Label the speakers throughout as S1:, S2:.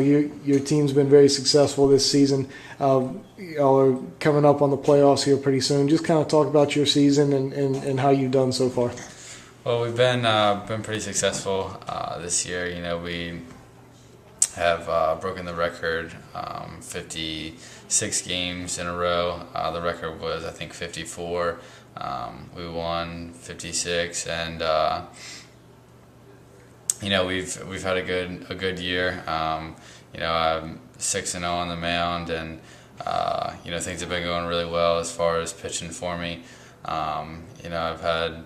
S1: Your team's been very successful this season. Y'all are coming up on the playoffs here pretty soon. Just kind of talk about your season and how you've done so far.
S2: Well, we've been pretty successful this year. We have broken the record 56 games in a row. The record was, I think, 54. We won 56, and we've had a good year. I'm 6-0 on the mound, and things have been going really well as far as pitching for me. I've had,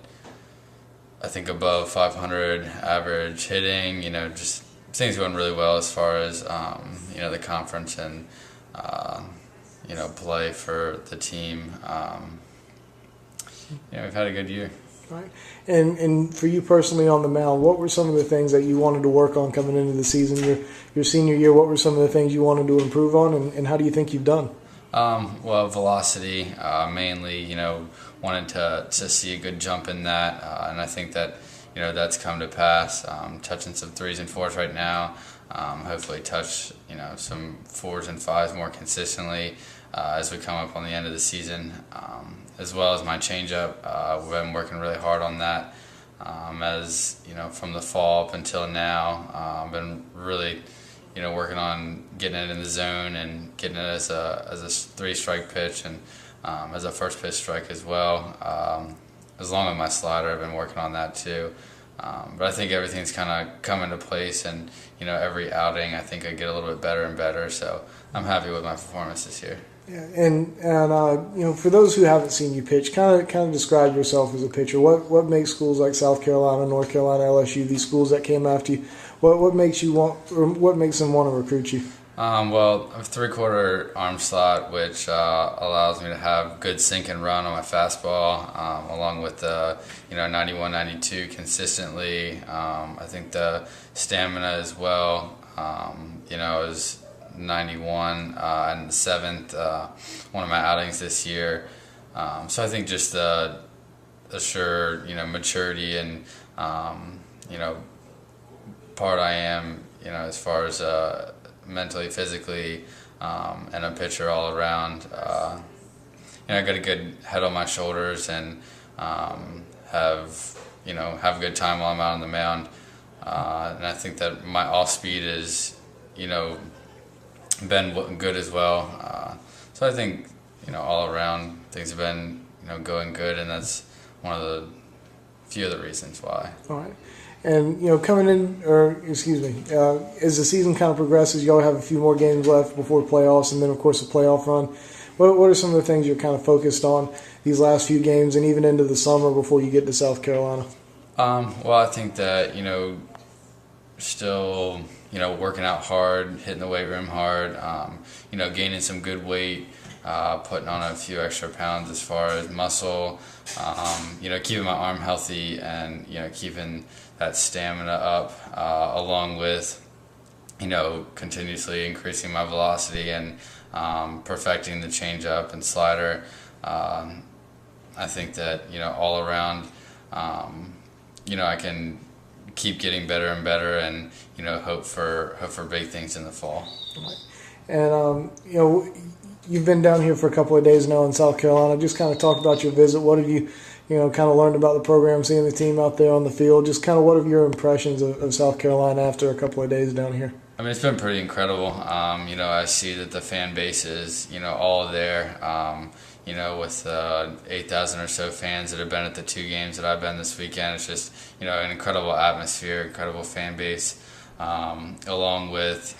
S2: I think, above 500 average hitting. Just things going really well as far as the conference and play for the team. We've had a good year.
S1: Right. And for you personally on the mound, what were some of the things that you wanted to work on coming into the season? Your senior year, what were some of the things you wanted to improve on, and how do you think you've done?
S2: Well, velocity, mainly, wanted to see a good jump in that, and I think that, that's come to pass. Touching some 3s and 4s right now, hopefully touch, some 4s and 5s more consistently as we come up on the end of the season, as well as my changeup. We've been working really hard on that, as, from the fall up until now. I've been really working on getting it in the zone and getting it as a 3-strike pitch and as a first pitch strike as well. As long as my slider, I've been working on that too. But I think everything's kind of come into place, and every outing I think I get a little bit better and better. So I'm happy with my performance this year.
S1: Yeah, and for those who haven't seen you pitch, kind of describe yourself as a pitcher. What makes schools like South Carolina, North Carolina, LSU, these schools that came after you, what makes them want to recruit you?
S2: Well, a 3/4 arm slot, which allows me to have good sink and run on my fastball, along with the 91, 92 consistently. I think the stamina as well. Is 91 and the 7th, one of my outings this year. So I think just the sure maturity and part I am as far as mentally, physically, and a pitcher all around. I got a good head on my shoulders and have a good time while I'm out on the mound. And I think that my off speed is been good as well. So I think all around things have been going good, and that's one of the few of the reasons why.
S1: All right. And, coming in, as the season kind of progresses, y'all have a few more games left before playoffs, and then, of course, a playoff run. What are some of the things you're kind of focused on these last few games and even into the summer before you get to South Carolina?
S2: Well, I think that, still, working out hard, hitting the weight room hard, gaining some good weight, putting on a few extra pounds as far as muscle, keeping my arm healthy and, keeping that stamina up, along with, continuously increasing my velocity and perfecting the changeup and slider. I think that, all around, I can keep getting better and better and, hope for big things in the fall.
S1: And, you've been down here for a couple of days now in South Carolina. Just kind of talk about your visit. What have you, kind of learned about the program, seeing the team out there on the field? Just kind of what are your impressions of South Carolina after a couple of days down here?
S2: I mean, it's been pretty incredible. I see that the fan base is, all there. With 8,000 or so fans that have been at the 2 games that I've been this weekend. It's just, an incredible atmosphere, incredible fan base, along with,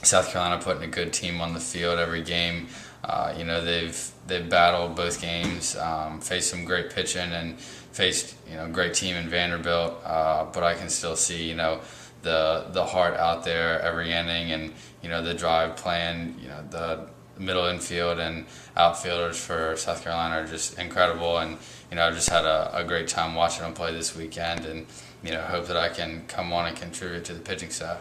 S2: South Carolina putting a good team on the field every game. They've battled both games, faced some great pitching and faced great team in Vanderbilt. But I can still see the heart out there every inning, and the drive plan. The middle infield and outfielders for South Carolina are just incredible, and I've just had a great time watching them play this weekend, and hope that I can come on and contribute to the pitching staff.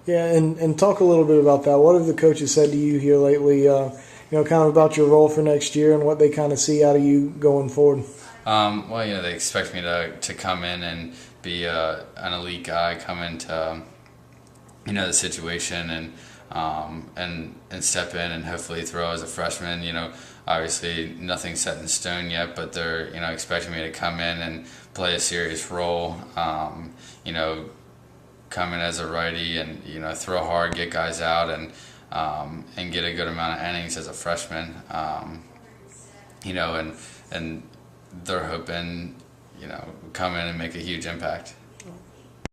S1: Yeah, and talk a little bit about that. What have the coaches said to you here lately, kind of about your role for next year and what they kind of see out of you going forward?
S2: Well, they expect me to come in and be an elite guy, come in to, the situation and step in and hopefully throw as a freshman. Obviously nothing's set in stone yet, but they're expecting me to come in and play a serious role. Come in as a righty and throw hard, get guys out, and get a good amount of innings as a freshman. And they're hoping come in and make a huge impact.